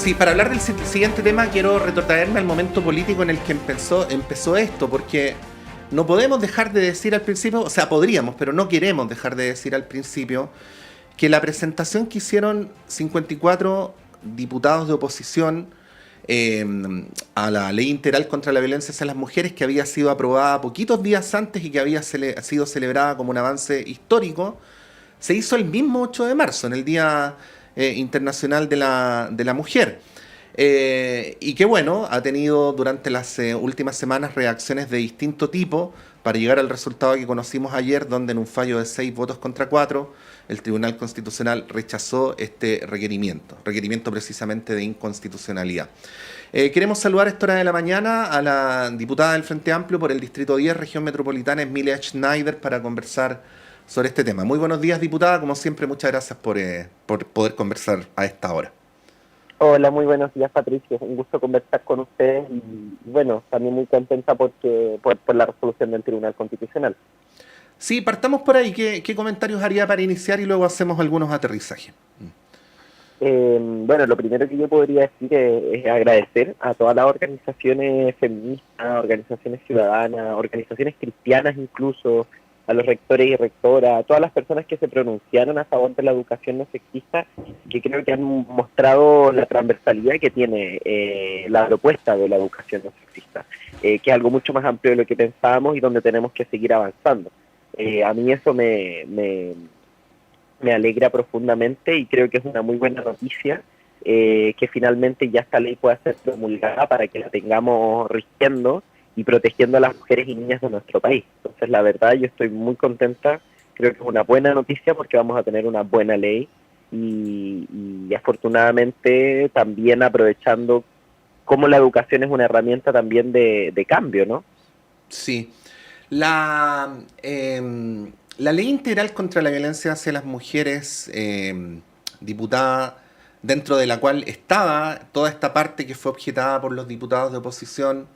Sí, para hablar del siguiente tema quiero retrotraerme al momento político en el que empezó esto, porque no podemos dejar de decir al principio, o sea, podríamos, pero no queremos dejar de decir al principio, que la presentación que hicieron 54 diputados de oposición eh, a la ley integral contra la violencia hacia las mujeres, que había sido aprobada poquitos días antes y que había sido celebrada como un avance histórico, se hizo el mismo 8 de marzo, en el Día Internacional de la Mujer. Y que bueno, ha tenido durante las últimas semanas reacciones de distinto tipo para llegar al resultado que conocimos ayer, donde en un fallo de 6 votos contra 4, el Tribunal Constitucional rechazó este requerimiento precisamente de inconstitucionalidad. Queremos saludar a esta hora de la mañana a la diputada del Frente Amplio por el Distrito 10, Región Metropolitana, Emilia Schneider, para conversar sobre este tema. Muy buenos días, diputada. Como siempre, muchas gracias por poder conversar a esta hora. Hola, muy buenos días, Patricio. Un gusto conversar con ustedes y bueno, también muy contenta por la resolución del Tribunal Constitucional. Sí, partamos por ahí. ¿Qué comentarios haría para iniciar y luego hacemos algunos aterrizajes? Bueno, lo primero que yo podría decir es agradecer a todas las organizaciones feministas, organizaciones ciudadanas, organizaciones cristianas incluso, a los rectores y rectoras, a todas las personas que se pronunciaron a favor de la educación no sexista, que creo que han mostrado la transversalidad que tiene la propuesta de la educación no sexista, que es algo mucho más amplio de lo que pensábamos y donde tenemos que seguir avanzando. A mí eso me alegra profundamente y creo que es una muy buena noticia que finalmente ya esta ley pueda ser promulgada para que la tengamos rigiendo y protegiendo a las mujeres y niñas de nuestro país. Entonces, la verdad, yo estoy muy contenta, creo que es una buena noticia porque vamos a tener una buena ley y afortunadamente también aprovechando cómo la educación es una herramienta también de cambio, ¿no? Sí. La ley integral contra la violencia hacia las mujeres, diputada, dentro de la cual estaba toda esta parte que fue objetada por los diputados de oposición,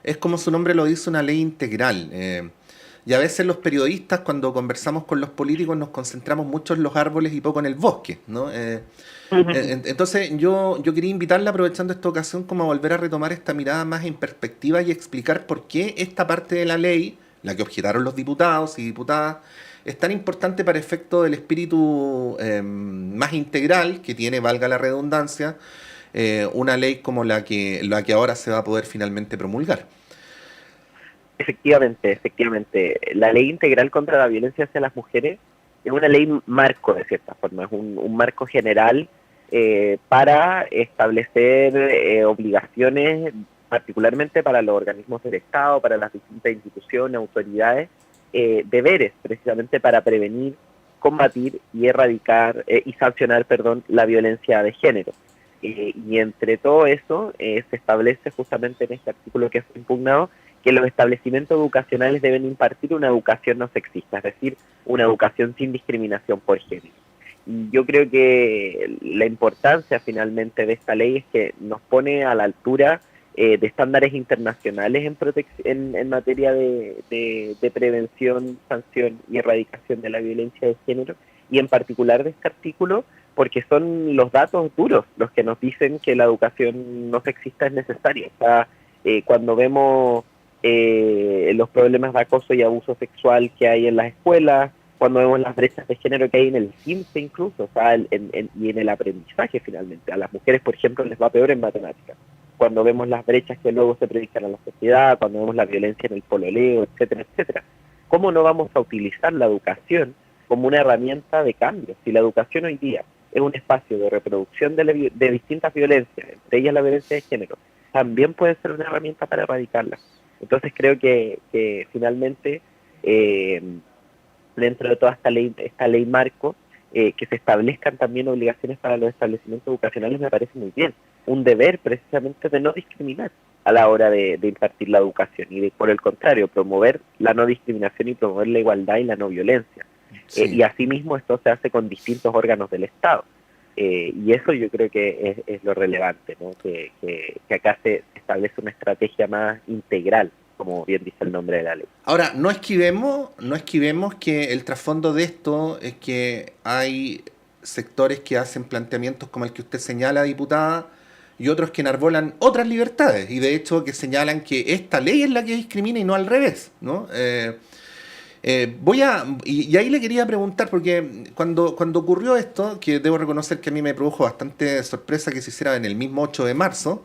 es como su nombre lo dice, una ley integral. Y a veces los periodistas, cuando conversamos con los políticos, nos concentramos mucho en los árboles y poco en el bosque, ¿no? Entonces yo quería invitarla, aprovechando esta ocasión, como a volver a retomar esta mirada más en perspectiva y explicar por qué esta parte de la ley, la que objetaron los diputados y diputadas, es tan importante para efecto del espíritu más integral que tiene, valga la redundancia, una ley como la que ahora se va a poder finalmente promulgar. Efectivamente. La ley integral contra la violencia hacia las mujeres es una ley marco, de cierta forma, es un marco general para establecer obligaciones, particularmente para los organismos del Estado, para las distintas instituciones, autoridades, deberes precisamente para prevenir, combatir y erradicar y sancionar, perdón, la violencia de género. Y entre todo eso se establece justamente en este artículo que fue impugnado que los establecimientos educacionales deben impartir una educación no sexista, es decir, una educación sin discriminación por género. Y yo creo que la importancia finalmente de esta ley es que nos pone a la altura de estándares internacionales en materia de prevención, sanción y erradicación de la violencia de género, y en particular de este artículo, porque son los datos duros los que nos dicen que la educación no sexista es necesaria. O sea, cuando vemos los problemas de acoso y abuso sexual que hay en las escuelas, cuando vemos las brechas de género que hay en el 15 incluso, o sea, y en el aprendizaje finalmente. A las mujeres, por ejemplo, les va peor en matemáticas. Cuando vemos las brechas que luego se predican a la sociedad, cuando vemos la violencia en el pololeo, etcétera, etcétera. ¿Cómo no vamos a utilizar la educación como una herramienta de cambio? Si la educación hoy día es un espacio de reproducción de distintas violencias, entre ellas la violencia de género, también puede ser una herramienta para erradicarla. Entonces creo que finalmente, dentro de toda esta ley marco, que se establezcan también obligaciones para los establecimientos educacionales me parece muy bien. Un deber precisamente de no discriminar a la hora de impartir la educación y por el contrario, promover la no discriminación y promover la igualdad y la no violencia. Sí. Y asimismo esto se hace con distintos órganos del Estado. Y eso yo creo que es lo relevante, ¿no? Que acá se establece una estrategia más integral, como bien dice el nombre de la ley. Ahora, no esquivemos que el trasfondo de esto es que hay sectores que hacen planteamientos como el que usted señala, diputada, y otros que enarbolan otras libertades, y de hecho que señalan que esta ley es la que discrimina y no al revés, ¿no? Y ahí le quería preguntar, porque cuando ocurrió esto, que debo reconocer que a mí me produjo bastante sorpresa que se hiciera en el mismo 8 de marzo,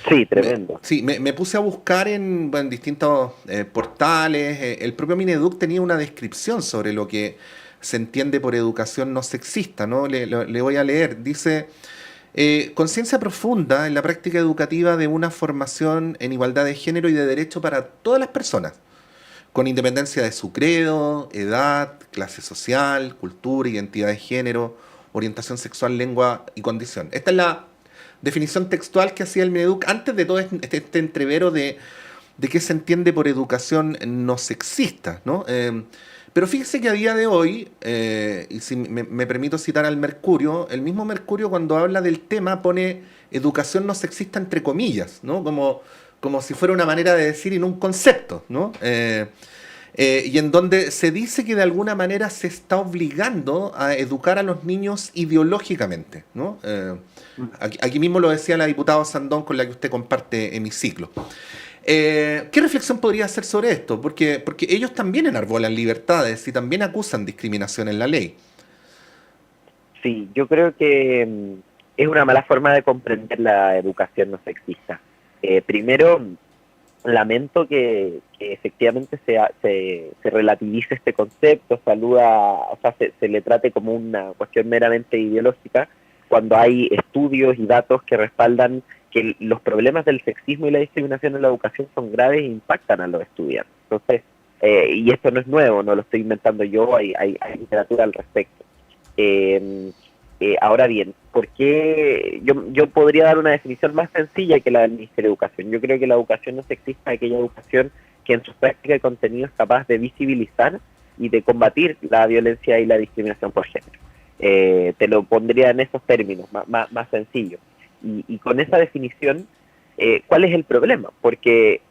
Sí, tremendo. me puse a buscar en distintos portales. El propio Mineduc tenía una descripción sobre lo que se entiende por educación no sexista, ¿no? Le voy a leer. Dice, conciencia profunda en la práctica educativa de una formación en igualdad de género y de derecho para todas las personas, con independencia de su credo, edad, clase social, cultura, identidad de género, orientación sexual, lengua y condición. Esta es la definición textual que hacía el Mineduc antes de todo este entrevero de qué se entiende por educación no sexista, ¿no? Pero fíjese que a día de hoy, y si me permito citar al Mercurio, el mismo Mercurio cuando habla del tema pone educación no sexista entre comillas, ¿no? Como si fuera una manera de decir y no un concepto, ¿no? Y en donde se dice que de alguna manera se está obligando a educar a los niños ideológicamente, ¿no? Aquí mismo lo decía la diputada Sandón, con la que usted comparte hemiciclo. ¿Qué reflexión podría hacer sobre esto? Porque ellos también enarbolan libertades y también acusan discriminación en la ley. Sí, yo creo que es una mala forma de comprender la educación no sexista. Primero, lamento que efectivamente se relativice este concepto, o sea, se le trate como una cuestión meramente ideológica, cuando hay estudios y datos que respaldan que los problemas del sexismo y la discriminación en la educación son graves e impactan a los estudiantes. Entonces, y esto no es nuevo, no lo estoy inventando yo, hay literatura al respecto. Ahora bien, ¿por qué? Yo podría dar una definición más sencilla que la del Ministerio de Educación. Yo creo que la educación no sexista es aquella educación que en su práctica de contenido es capaz de visibilizar y de combatir la violencia y la discriminación por género. Te lo pondría en esos términos, más sencillo. Y con esa definición, ¿cuál es el problema? Porque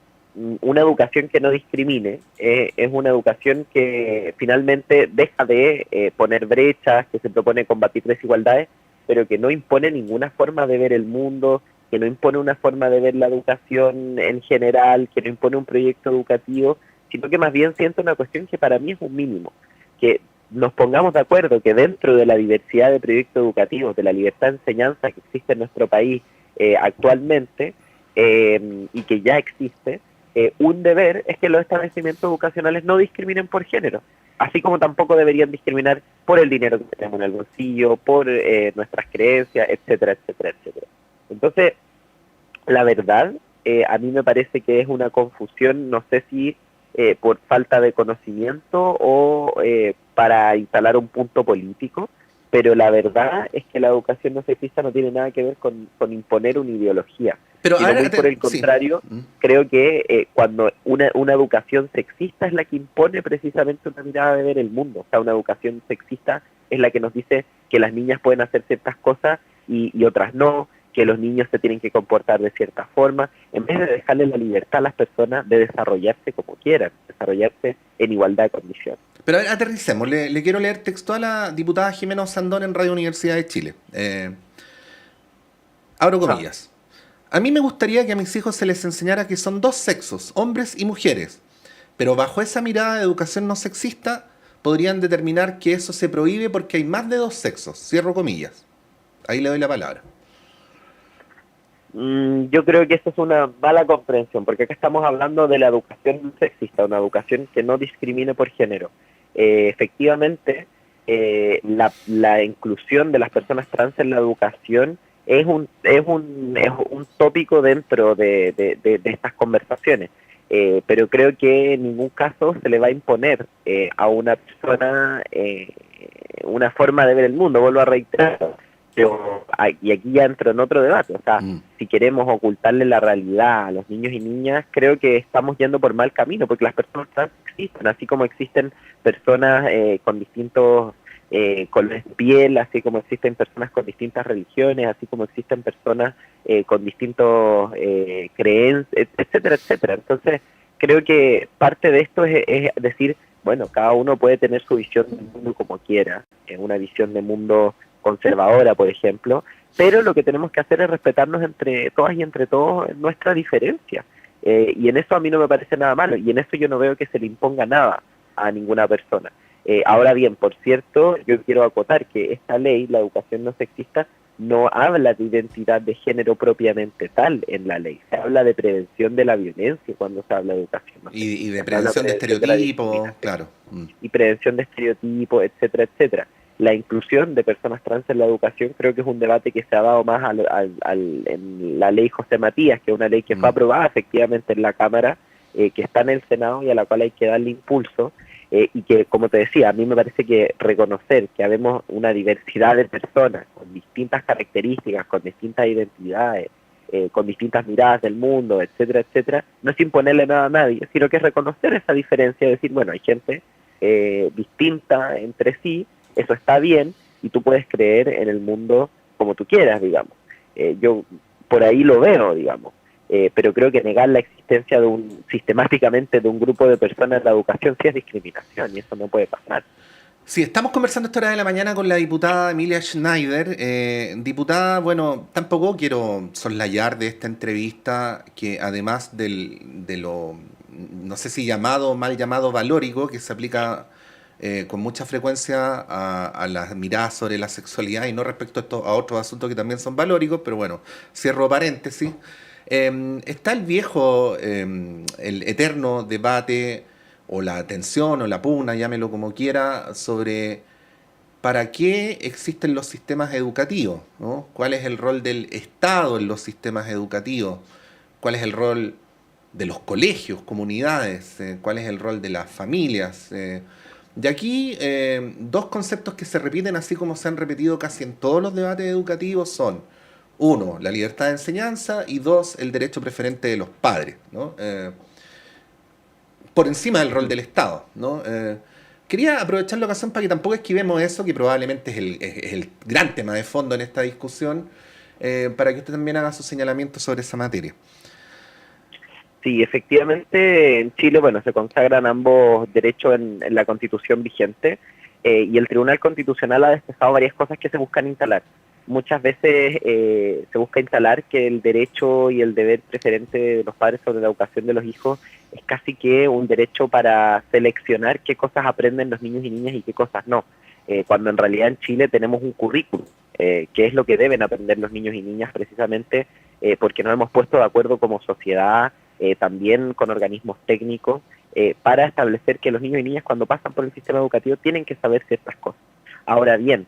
una educación que no discrimine es una educación que finalmente deja de poner brechas, que se propone combatir desigualdades, pero que no impone ninguna forma de ver el mundo, que no impone una forma de ver la educación en general, que no impone un proyecto educativo, sino que más bien siento una cuestión que para mí es un mínimo, que nos pongamos de acuerdo que dentro de la diversidad de proyectos educativos, de la libertad de enseñanza que existe en nuestro país actualmente, y que ya existe, un deber es que los establecimientos educacionales no discriminen por género, así como tampoco deberían discriminar por el dinero que tenemos en el bolsillo, por nuestras creencias, etcétera, etcétera, etcétera. Entonces, la verdad, a mí me parece que es una confusión, no sé si por falta de conocimiento o para instalar un punto político, pero la verdad es que la educación no sexista no tiene nada que ver con imponer una ideología. Pero Sino muy por el sí. contrario, creo que cuando una educación sexista es la que impone precisamente una mirada de ver el mundo. O sea, una educación sexista es la que nos dice que las niñas pueden hacer ciertas cosas y otras no, que los niños se tienen que comportar de cierta forma, en vez de dejarle la libertad a las personas de desarrollarse como quieran, desarrollarse en igualdad de condiciones. Pero a ver, aterricemos. Le quiero leer texto a la diputada Jimena Sandón en Radio Universidad de Chile. Abro comillas. A mí me gustaría que a mis hijos se les enseñara que son dos sexos, hombres y mujeres, pero bajo esa mirada de educación no sexista podrían determinar que eso se prohíbe porque hay más de dos sexos. Cierro comillas. Ahí le doy la palabra. Yo creo que eso es una mala comprensión, porque acá estamos hablando de la educación no sexista, una educación que no discrimine por género. Efectivamente, la inclusión de las personas trans en la educación es un tópico dentro de estas conversaciones, pero creo que en ningún caso se le va a imponer a una persona una forma de ver el mundo. Vuelvo a reiterar, pero, y aquí ya entro en otro debate, o sea, si queremos ocultarle la realidad a los niños y niñas, creo que estamos yendo por mal camino, porque las personas trans existen, así como existen personas con distintos colores de piel, así como existen personas con distintas religiones, así como existen personas con distintos creencias, etcétera, etcétera. Entonces, creo que parte de esto es decir, bueno, cada uno puede tener su visión del mundo como quiera, una visión de mundo conservadora, por ejemplo, pero lo que tenemos que hacer es respetarnos entre todas y entre todos nuestra diferencia. Y en eso a mí no me parece nada malo, y en eso yo no veo que se le imponga nada a ninguna persona. Ahora bien, por cierto, yo quiero acotar que esta ley, la educación no sexista, no habla de identidad de género propiamente tal en la ley. Se habla de prevención de la violencia cuando se habla de educación no sexista. Y de prevención de estereotipos, claro. Y prevención de estereotipos, etcétera, etcétera. La inclusión de personas trans en la educación creo que es un debate que se ha dado más en la ley José Matías, que es una ley que fue aprobada efectivamente en la Cámara, que está en el Senado y a la cual hay que darle impulso, y que, como te decía, a mí me parece que reconocer que habemos una diversidad de personas con distintas características, con distintas identidades, con distintas miradas del mundo, etcétera, etcétera, no es imponerle nada a nadie, sino que es reconocer esa diferencia, decir, bueno, hay gente distinta entre sí, eso está bien, y tú puedes creer en el mundo como tú quieras, digamos. Yo por ahí lo veo, digamos. Pero creo que negar la existencia sistemáticamente de un grupo de personas en la educación sí es discriminación, y eso no puede pasar. Sí, estamos conversando esta hora de la mañana con la diputada Emilia Schneider. Diputada, bueno, tampoco quiero soslayar de esta entrevista que además de lo, no sé si llamado o mal llamado valórico, que se aplica con mucha frecuencia a las miradas sobre la sexualidad y no respecto a otros asuntos que también son valóricos, pero bueno, cierro paréntesis. Está el viejo, el eterno debate o la tensión o la pugna, llámelo como quiera, sobre para qué existen los sistemas educativos, ¿no? ¿Cuál es el rol del Estado en los sistemas educativos? ¿Cuál es el rol de los colegios, comunidades? ¿Cuál es el rol de las familias? De aquí, dos conceptos que se repiten así como se han repetido casi en todos los debates educativos son: uno, la libertad de enseñanza, y dos, el derecho preferente de los padres, ¿no? Por encima del rol del Estado, ¿no? Quería aprovechar la ocasión para que tampoco esquivemos eso, que probablemente es el gran tema de fondo en esta discusión, para que usted también haga su señalamiento sobre esa materia. Sí, efectivamente en Chile, bueno, se consagran ambos derechos en la Constitución vigente, y el Tribunal Constitucional ha despejado varias cosas que se buscan instalar. Muchas veces se busca instalar que el derecho y el deber preferente de los padres sobre la educación de los hijos es casi que un derecho para seleccionar qué cosas aprenden los niños y niñas y qué cosas no, cuando en realidad en Chile tenemos un currículum, que es lo que deben aprender los niños y niñas precisamente, porque nos hemos puesto de acuerdo como sociedad, también con organismos técnicos, para establecer que los niños y niñas cuando pasan por el sistema educativo tienen que saber ciertas cosas. Ahora bien,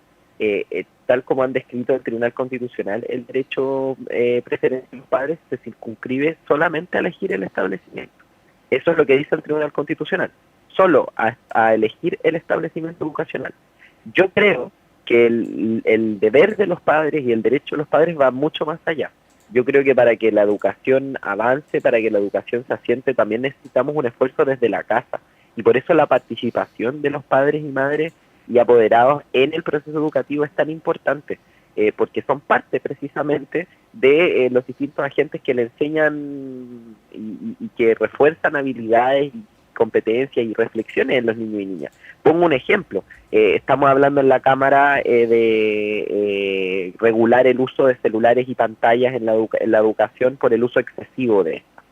tal como han descrito el Tribunal Constitucional, el derecho preferente de los padres se circunscribe solamente a elegir el establecimiento. Eso es lo que dice el Tribunal Constitucional, solo a elegir el establecimiento educacional. Yo creo que el deber de los padres y el derecho de los padres va mucho más allá. Yo creo que para que la educación avance, para que la educación se asiente, también necesitamos un esfuerzo desde la casa. Y por eso la participación de los padres y madres y apoderados en el proceso educativo es tan importante, porque son parte precisamente de los distintos agentes que le enseñan y que refuerzan habilidades y competencias y reflexiones en los niños y niñas. Pongo un ejemplo, estamos hablando en la Cámara de regular el uso de celulares y pantallas en la educación por el uso excesivo de estas.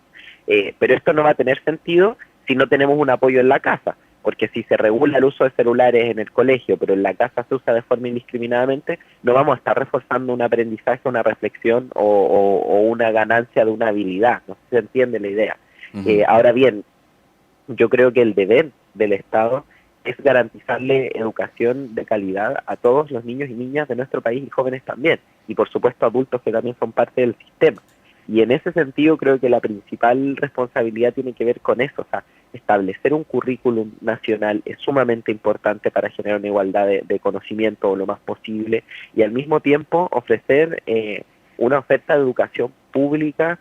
Pero esto no va a tener sentido si no tenemos un apoyo en la casa, porque si se regula el uso de celulares en el colegio, pero en la casa se usa de forma indiscriminadamente, no vamos a estar reforzando un aprendizaje, una reflexión o una ganancia de una habilidad. No sé si se entiende la idea. Ahora bien, yo creo que el deber del Estado es garantizarle educación de calidad a todos los niños y niñas de nuestro país y jóvenes también, y por supuesto adultos que también son parte del sistema. Y en ese sentido creo que la principal responsabilidad tiene que ver con eso, o sea, establecer un currículum nacional es sumamente importante para generar una igualdad de conocimiento lo más posible, y al mismo tiempo ofrecer una oferta de educación pública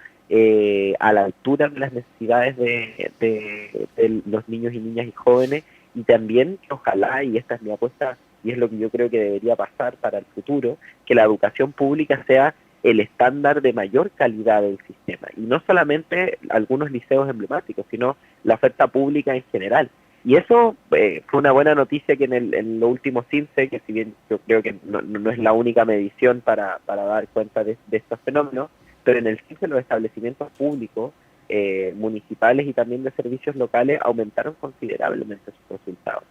a la altura de las necesidades de los niños y niñas y jóvenes, y también que ojalá, y esta es mi apuesta y es lo que yo creo que debería pasar para el futuro, que la educación pública sea el estándar de mayor calidad del sistema, y no solamente algunos liceos emblemáticos, sino la oferta pública en general. Y eso fue una buena noticia que en los últimos CINCE, que si bien yo creo que no es la única medición para dar cuenta de estos fenómenos, pero en el CINCE los establecimientos públicos, municipales y también de servicios locales aumentaron considerablemente sus resultados.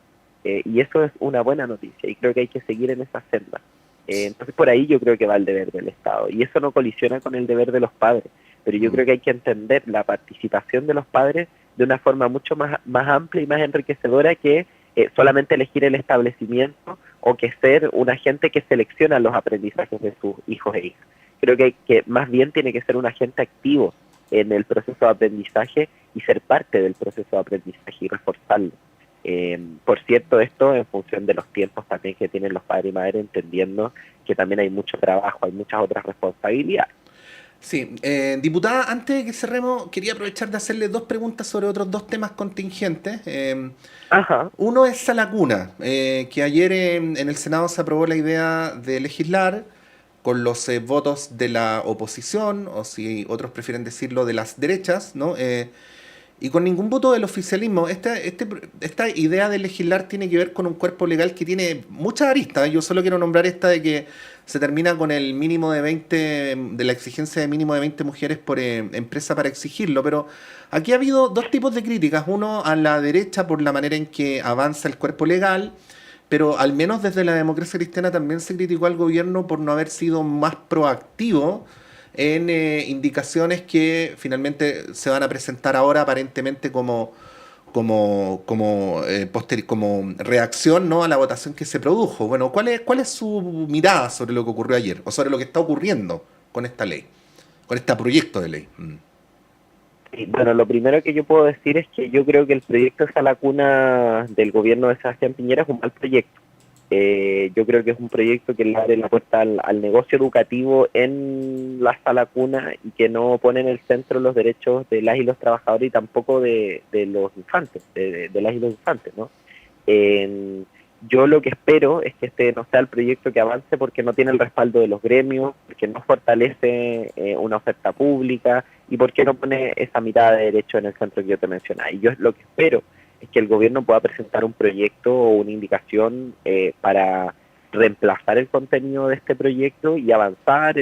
Y eso es una buena noticia y creo que hay que seguir en esa senda. Entonces por ahí yo creo que va el deber del Estado y eso no colisiona con el deber de los padres, pero yo creo que hay que entender la participación de los padres de una forma mucho más amplia y más enriquecedora que solamente elegir el establecimiento o que ser un agente que selecciona los aprendizajes de sus hijos e hijas. Creo que más bien tiene que ser un agente activo en el proceso de aprendizaje y ser parte del proceso de aprendizaje y reforzarlo. Por cierto, esto en función de los tiempos también que tienen los padres y madres, entendiendo que también hay mucho trabajo, hay muchas otras responsabilidades. Sí, diputada, antes de que cerremos, quería aprovechar de hacerle dos preguntas sobre otros dos temas contingentes. Ajá. Uno es Salacuna, que ayer en el Senado se aprobó la idea de legislar con los votos de la oposición, o si otros prefieren decirlo, de las derechas, ¿no? Y con ningún voto del oficialismo. Esta idea de legislar tiene que ver con un cuerpo legal que tiene muchas aristas. Yo solo quiero nombrar esta de que se termina con el mínimo de 20, de la exigencia de mínimo de 20 mujeres por empresa para exigirlo. Pero aquí ha habido dos tipos de críticas. Uno a la derecha por la manera en que avanza el cuerpo legal, pero al menos desde la democracia cristiana también se criticó al gobierno por no haber sido más proactivo en indicaciones que finalmente se van a presentar ahora aparentemente como reacción, ¿no?, a la votación que se produjo. Bueno, ¿cuál es su mirada sobre lo que ocurrió ayer o sobre lo que está ocurriendo con esta ley, con este proyecto de ley? Sí, bueno, lo primero que yo puedo decir es que yo creo que el proyecto de Salacuna del gobierno de Sebastián Piñera es un mal proyecto. Yo creo que es un proyecto que le abre la puerta al negocio educativo en la sala cuna y que no pone en el centro los derechos de las y los trabajadores y tampoco de los infantes, de las y los infantes, ¿no? Yo lo que espero es que este no sea el proyecto que avance porque no tiene el respaldo de los gremios, porque no fortalece una oferta pública y porque no pone esa mirada de derecho en el centro que yo te mencionaba. Y yo lo que espero es que el gobierno pueda presentar un proyecto o una indicación para reemplazar el contenido de este proyecto y avanzar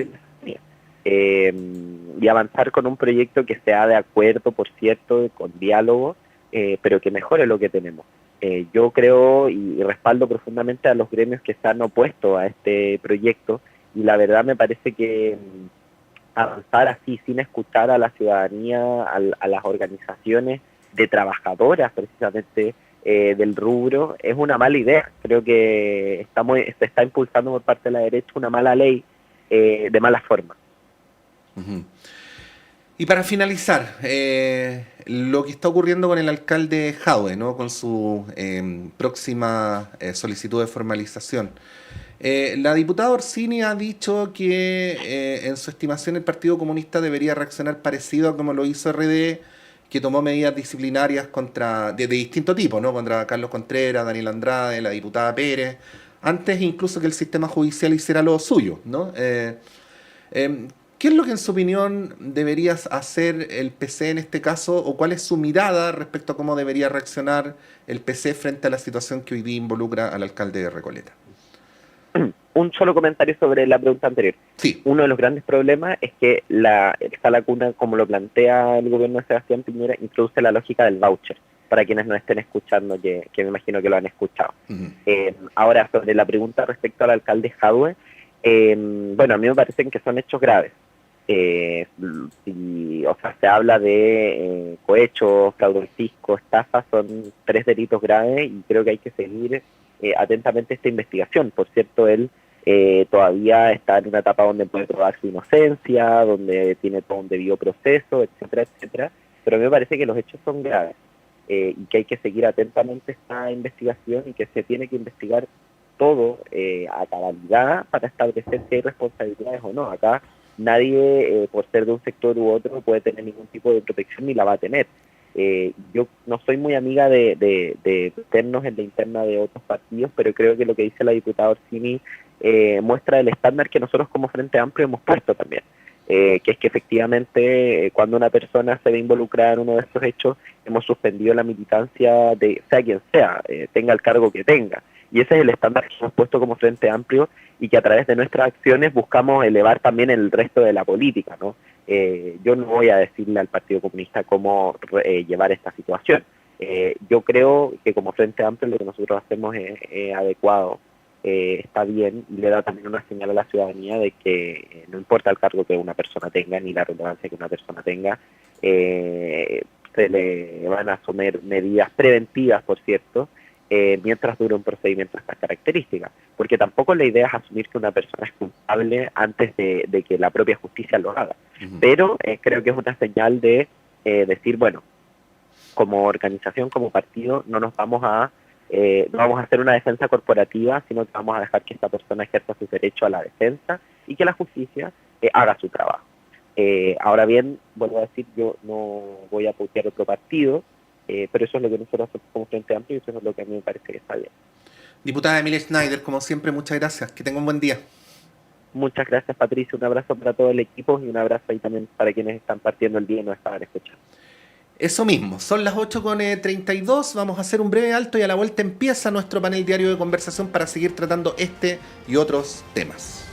y avanzar con un proyecto que sea de acuerdo, por cierto, con diálogo, pero que mejore lo que tenemos. Yo creo y respaldo profundamente a los gremios que están opuestos a este proyecto y la verdad me parece que avanzar así sin escuchar a la ciudadanía, a las organizaciones de trabajadoras precisamente del rubro, es una mala idea. Creo que se está impulsando por parte de la derecha una mala ley de mala forma. Uh-huh. Y para finalizar, lo que está ocurriendo con el alcalde Jadwe, ¿no?, con su próxima solicitud de formalización. La diputada Orsini ha dicho que en su estimación el Partido Comunista debería reaccionar parecido a como lo hizo RD, que tomó medidas disciplinarias de distinto tipo, ¿no?, contra Carlos Contreras, Daniel Andrade, la diputada Pérez, antes incluso que el sistema judicial hiciera lo suyo, ¿no? ¿Qué es lo que en su opinión debería hacer el PC en este caso, o cuál es su mirada respecto a cómo debería reaccionar el PC frente a la situación que hoy día involucra al alcalde de Recoleta? Un solo comentario sobre la pregunta anterior. Sí. Uno de los grandes problemas es que esta lacuna, como lo plantea el gobierno de Sebastián Piñera, introduce la lógica del voucher, para quienes no estén escuchando, que me imagino que lo han escuchado. Uh-huh. Ahora, sobre la pregunta respecto al alcalde Jadwe, bueno, a mí me parecen que son hechos graves. Se habla de cohecho, fraude al fisco, estafa, son 3 delitos graves y creo que hay que seguir atentamente esta investigación. Por cierto, él todavía está en una etapa donde puede probar su inocencia, donde tiene todo un debido proceso, etcétera, etcétera, pero a mí me parece que los hechos son graves y que hay que seguir atentamente esta investigación y que se tiene que investigar todo a cabalidad para establecer si hay responsabilidades o no. Acá nadie, por ser de un sector u otro, puede tener ningún tipo de protección ni la va a tener. Yo no soy muy amiga de meternos en la interna de otros partidos, pero creo que lo que dice la diputada Orsini muestra el estándar que nosotros como Frente Amplio hemos puesto también. que es que efectivamente cuando una persona se ve involucrada en uno de estos hechos, hemos suspendido la militancia de sea quien sea, tenga el cargo que tenga. Y ese es el estándar que hemos puesto como Frente Amplio y que a través de nuestras acciones buscamos elevar también el resto de la política, ¿no? Yo no voy a decirle al Partido Comunista cómo llevar esta situación. Yo creo que como Frente Amplio lo que nosotros hacemos es adecuado, está bien, y le da también una señal a la ciudadanía de que no importa el cargo que una persona tenga ni la relevancia que una persona tenga, se le van a asumir medidas preventivas, por cierto, mientras dure un procedimiento de estas características, porque tampoco la idea es asumir que una persona es culpable antes de que la propia justicia lo haga, pero creo que es una señal de decir, bueno, como organización, como partido, no vamos a hacer una defensa corporativa, sino que vamos a dejar que esta persona ejerza su derecho a la defensa y que la justicia haga su trabajo. Ahora bien, vuelvo a decir, yo no voy a putear otro partido, pero eso es lo que nosotros hacemos como Frente Amplio y eso es lo que a mí me parece que está bien. Diputada Emilia Schneider, como siempre, muchas gracias. Que tenga un buen día. Muchas gracias, Patricio. Un abrazo para todo el equipo y un abrazo ahí también para quienes están partiendo el día y nos estaban escuchando. Eso mismo, son las 8:32, vamos a hacer un breve alto y a la vuelta empieza nuestro panel diario de conversación para seguir tratando este y otros temas.